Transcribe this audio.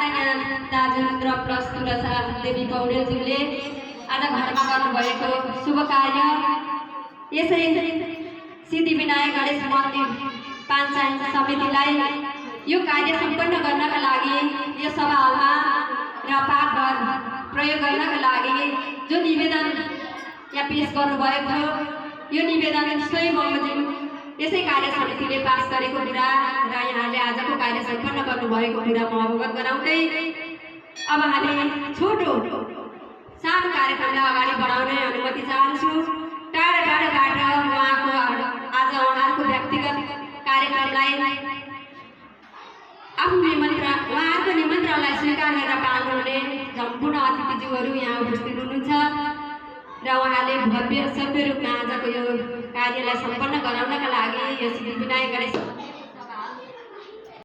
आदरणीय दाजु र प्लस तुलसा देवी पौडेलज्यूले आज घरमा गर्नुभएको शुभ कार्य यसै सिद्धिविनायक गणेश मन्दिर पञ्चायत समितिलाई यो कार्य सम्पन्न गर्नका लागि यो सभा हलमा र पाठघर प्रयोग गर्नका लागि जो निवेदन यहाँ पेश गर्नुभएको थियो यो निवेदन स्वयं बमोजिम यसै कार्य समितिले पास गरेको कुरा र यहाँले आजको कार्य सम्पन्न गर्नुभएको कुरा म अवगत गराउँदै अब हामी छोटो सानो कार्यक्रमलाई अगाडि बढाउने अनुमति चाहन्छु। टाढा टाढाबाट आज उहाँहरूको व्यक्तिगत कार्यक्रमलाई उहाँहरूको निमन्त्रणलाई स्वीकार गरेर पाल्नुहुने सम्पूर्ण अतिथिज्यूहरू यहाँ उपस्थित हुनुहुन्छ र उहाँले भव्य सभ्य रूपमा आजको यो कार्यलाई सम्पन्न गराउनका लागि यो सिद्धिविनायक गणेश